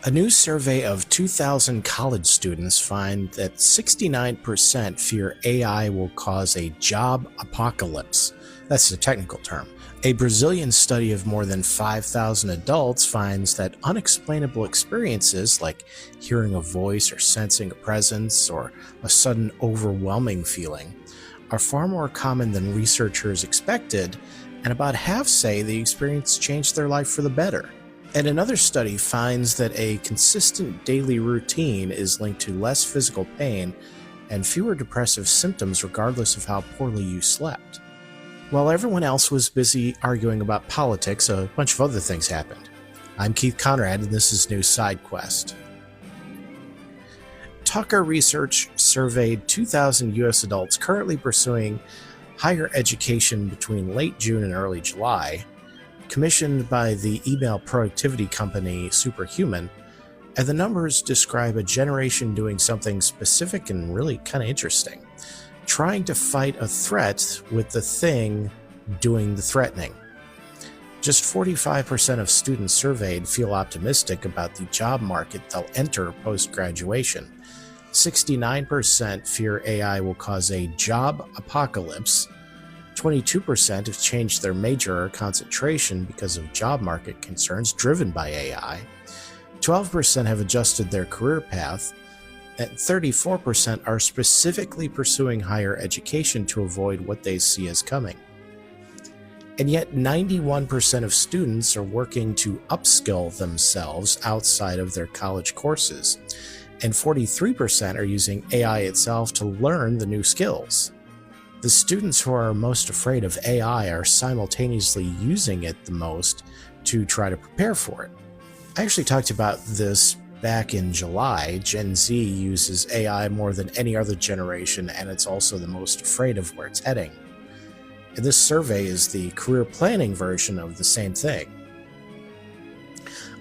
A new survey of 2,000 college students find that 69% fear AI will cause a job apocalypse. That's the technical term. A Brazilian study of more than 5,000 adults finds that unexplainable experiences like hearing a voice or sensing a presence or a sudden overwhelming feeling are far more common than researchers expected, and about half say the experience changed their life for the better. And another study finds that a consistent daily routine is linked to less physical pain and fewer depressive symptoms regardless of how poorly you slept. While everyone else was busy arguing about politics, a bunch of other things happened. I'm Keith Conrad, and this is New Side Quest. Tucker Research surveyed 2,000 U.S. adults currently pursuing higher education between late June and early July, commissioned by the email productivity company Superhuman, and the numbers describe a generation doing something specific and really kind of interesting, trying to fight a threat with the thing doing the threatening. Just 45% of students surveyed feel optimistic about the job market they'll enter post-graduation. 69% fear AI will cause a job apocalypse. 22% have changed their major or concentration because of job market concerns driven by AI. 12% have adjusted their career path, and 34% are specifically pursuing higher education to avoid what they see as coming. And yet 91% of students are working to upskill themselves outside of their college courses, and 43% are using AI itself to learn the new skills. The students who are most afraid of AI are simultaneously using it the most to try to prepare for it. I actually talked about this back in July. Gen Z uses AI more than any other generation, and it's also the most afraid of where it's heading. And this survey is the career planning version of the same thing.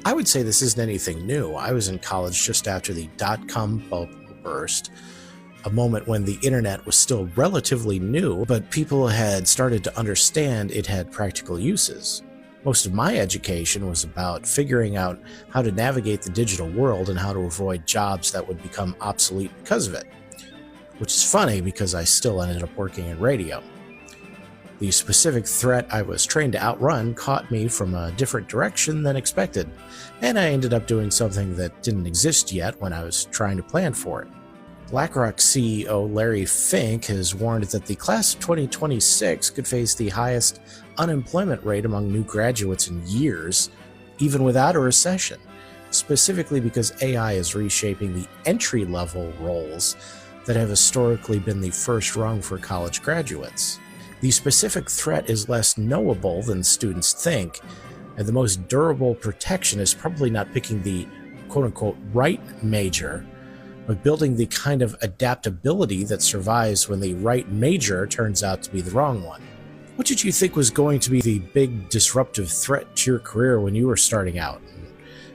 I would say this isn't anything new. I was in college just after the dot-com bubble burst, a moment when the internet was still relatively new, but people had started to understand it had practical uses. Most of my education was about figuring out how to navigate the digital world and how to avoid jobs that would become obsolete because of it. Which is funny because I still ended up working in radio. The specific threat I was trained to outrun caught me from a different direction than expected, and I ended up doing something that didn't exist yet when I was trying to plan for it. BlackRock CEO Larry Fink has warned that the class of 2026 could face the highest unemployment rate among new graduates in years, even without a recession, specifically because AI is reshaping the entry-level roles that have historically been the first rung for college graduates. The specific threat is less knowable than students think, and the most durable protection is probably not picking the quote-unquote right major, but building the kind of adaptability that survives when the right major turns out to be the wrong one. What did you think was going to be the big disruptive threat to your career when you were starting out? And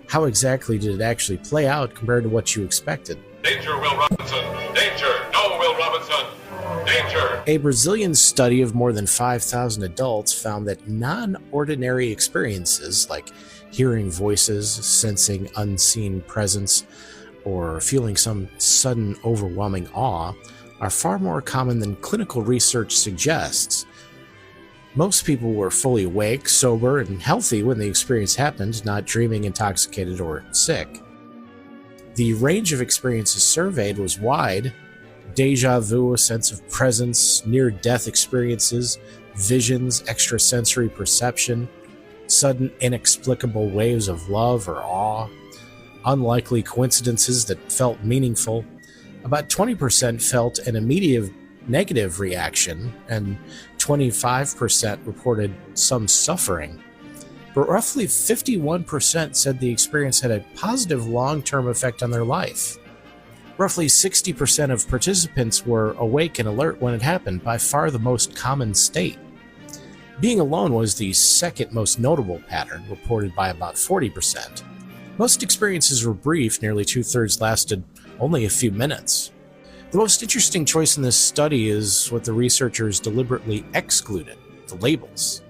how exactly did it actually play out compared to what you expected? Danger, Will Robinson! Danger! No, Will Robinson! Danger! A Brazilian study of more than 5,000 adults found that non-ordinary experiences like hearing voices, sensing unseen presence, or feeling some sudden overwhelming awe are far more common than clinical research suggests. Most people were fully awake, sober, and healthy when the experience happened, not dreaming, intoxicated, or sick. The range of experiences surveyed was wide: deja vu, a sense of presence, near-death experiences, visions, extrasensory perception, sudden inexplicable waves of love or awe, unlikely coincidences that felt meaningful. About 20% felt an immediate negative reaction, and 25% reported some suffering. But roughly 51% said the experience had a positive long-term effect on their life. Roughly 60% of participants were awake and alert when it happened, by far the most common state. Being alone was the second most notable pattern, reported by about 40%. Most experiences were brief, nearly two-thirds lasted only a few minutes. The most interesting choice in this study is what the researchers deliberately excluded: the labels.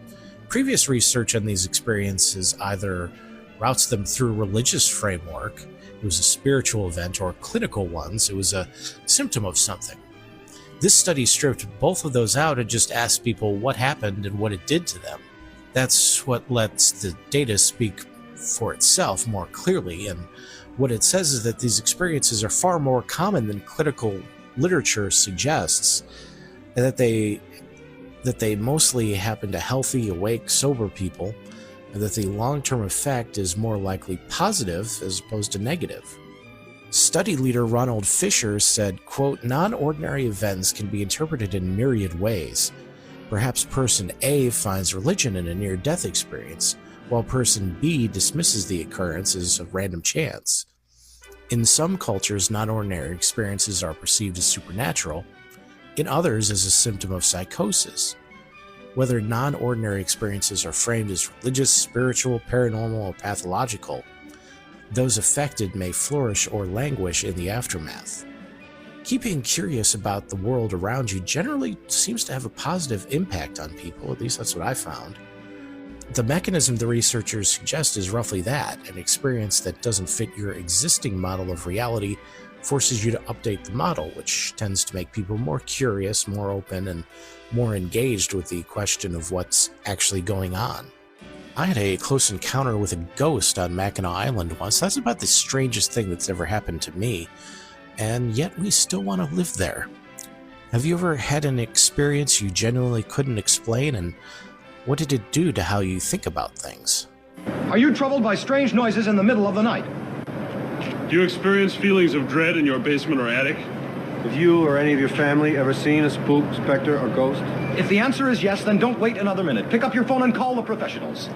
Previous research on these experiences either routes them through religious framework, it was a spiritual event, or clinical ones, it was a symptom of something. This study stripped both of those out and just asked people what happened and what it did to them. That's what lets the data speak for itself more clearly, and what it says is that these experiences are far more common than clinical literature suggests, and that they mostly happen to healthy, awake, sober people, and that the long-term effect is more likely positive as opposed to negative. Study leader Ronald Fisher said, quote, "Non-ordinary events can be interpreted in myriad ways. Perhaps person A finds religion in a near-death experience, while person B dismisses the occurrence as a random chance. In some cultures, non-ordinary experiences are perceived as supernatural, in others as a symptom of psychosis. Whether non-ordinary experiences are framed as religious, spiritual, paranormal, or pathological, those affected may flourish or languish in the aftermath. Keeping curious about the world around you generally seems to have a positive impact on people, at least that's what I found. The mechanism the researchers suggest is roughly that. An experience that doesn't fit your existing model of reality forces you to update the model, which tends to make people more curious, more open, and more engaged with the question of what's actually going on. I had a close encounter with a ghost on Mackinac Island once. That's about the strangest thing that's ever happened to me, and yet we still want to live there. Have you ever had an experience you genuinely couldn't explain, and what did it do to how you think about things? Are you troubled by strange noises in the middle of the night? Do you experience feelings of dread in your basement or attic? Have you or any of your family ever seen a spook, specter, or ghost? If the answer is yes, then don't wait another minute. Pick up your phone and call the professionals.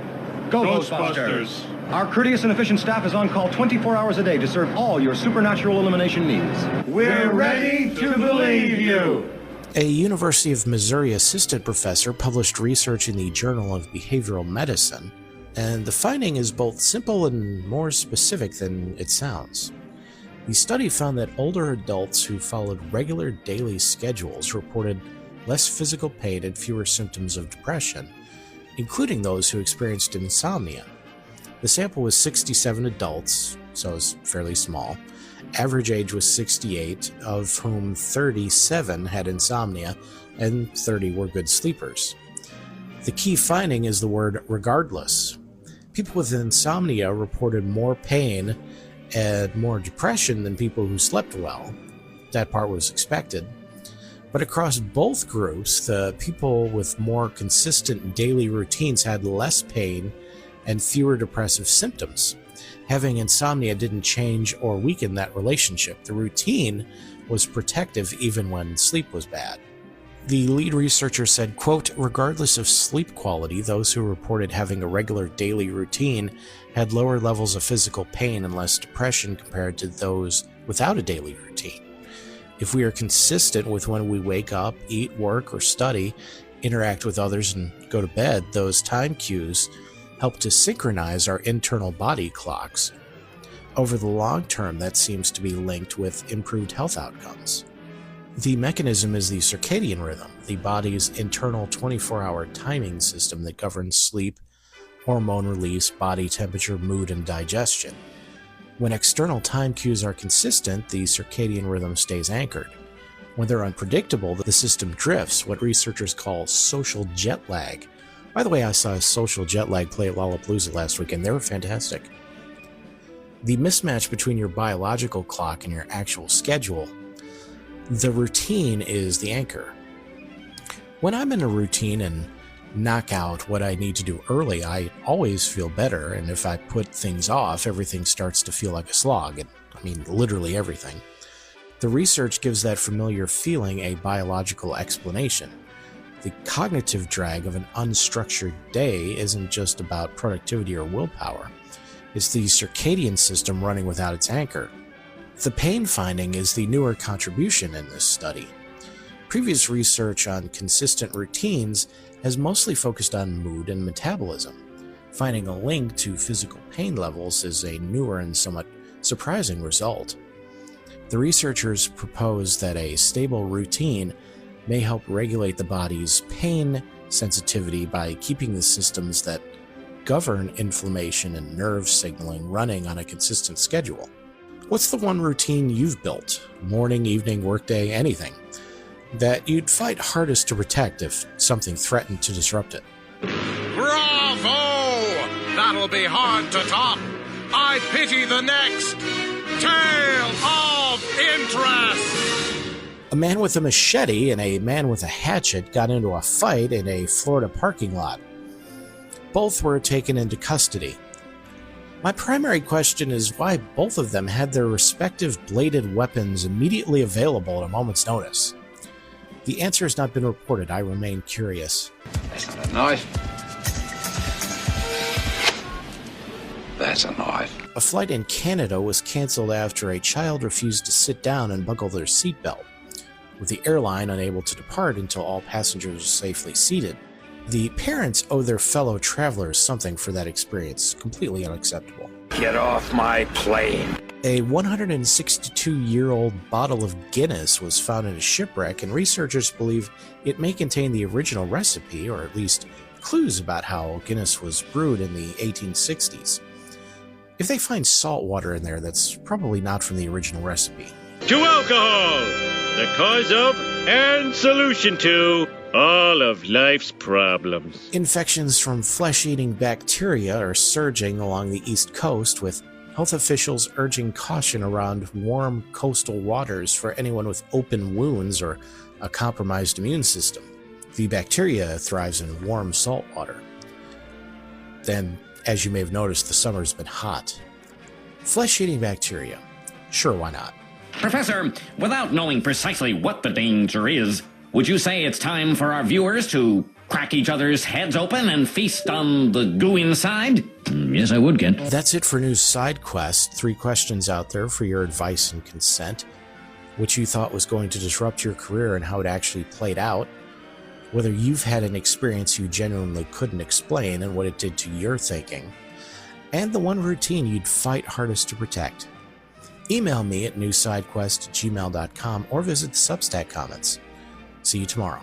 Go, Ghostbusters! Our courteous and efficient staff is on call 24 hours a day to serve all your supernatural elimination needs. We're ready to believe you! A University of Missouri assistant professor published research in the Journal of Behavioral Medicine, and the finding is both simple and more specific than it sounds. The study found that older adults who followed regular daily schedules reported less physical pain and fewer symptoms of depression, including those who experienced insomnia. The sample was 67 adults, so it's fairly small. Average age was 68, of whom 37 had insomnia and 30 were good sleepers. The key finding is the word regardless. People with insomnia reported more pain and more depression than people who slept well. That part was expected. But across both groups, the people with more consistent daily routines had less pain and fewer depressive symptoms. Having insomnia didn't change or weaken that relationship. The routine was protective even when sleep was bad. The lead researcher said, quote, "Regardless of sleep quality, those who reported having a regular daily routine had lower levels of physical pain and less depression compared to those without a daily routine. If we are consistent with when we wake up, eat, work, or study, interact with others, and go to bed, those time cues help to synchronize our internal body clocks. Over the long term, that seems to be linked with improved health outcomes." The mechanism is the circadian rhythm, the body's internal 24-hour timing system that governs sleep, hormone release, body temperature, mood, and digestion. When external time cues are consistent, the circadian rhythm stays anchored. When they're unpredictable, the system drifts, what researchers call social jet lag. By the way, I saw social jet lag play at Lollapalooza last weekend. They were fantastic. The mismatch between your biological clock and your actual schedule. The routine is the anchor. When I'm in a routine and knock out what I need to do early, I always feel better, and if I put things off, everything starts to feel like a slog. I mean, literally everything. The research gives that familiar feeling a biological explanation. The cognitive drag of an unstructured day isn't just about productivity or willpower. It's the circadian system running without its anchor. The pain finding is the newer contribution in this study. Previous research on consistent routines has mostly focused on mood and metabolism. Finding a link to physical pain levels is a newer and somewhat surprising result. The researchers propose that a stable routine may help regulate the body's pain sensitivity by keeping the systems that govern inflammation and nerve signaling running on a consistent schedule? What's the one routine you've built, morning, evening, workday, anything, that you'd fight hardest to protect if something threatened to disrupt it? Bravo! That'll be hard to top. I pity the next tale of interest. A man with a machete and a man with a hatchet got into a fight in a Florida parking lot. Both were taken into custody. My primary question is why both of them had their respective bladed weapons immediately available at a moment's notice. The answer has not been reported. I remain curious. That's not a knife. That's a knife. A flight in Canada was canceled after a child refused to sit down and buckle their seatbelt, with the airline unable to depart until all passengers were safely seated. The parents owe their fellow travelers something for that experience. Completely unacceptable. Get off my plane. A 162-year-old bottle of Guinness was found in a shipwreck, and researchers believe it may contain the original recipe, or at least clues about how Guinness was brewed in the 1860s. If they find salt water in there, that's probably not from the original recipe. To alcohol, the cause of and solution to all of life's problems. Infections from flesh-eating bacteria are surging along the East Coast, with health officials urging caution around warm coastal waters for anyone with open wounds or a compromised immune system. The bacteria thrives in warm salt water. Then, as you may have noticed, the summer's been hot. Flesh-eating bacteria. Sure, why not? Professor, without knowing precisely what the danger is, would you say it's time for our viewers to crack each other's heads open and feast on the goo inside? Yes, I would, Kent. That's it for News Side Quest. 3 questions out there for your advice and consent. What you thought was going to disrupt your career and how it actually played out. Whether you've had an experience you genuinely couldn't explain and what it did to your thinking. And the one routine you'd fight hardest to protect. Email me at newsidequest@gmail.com or visit the Substack comments. See you tomorrow.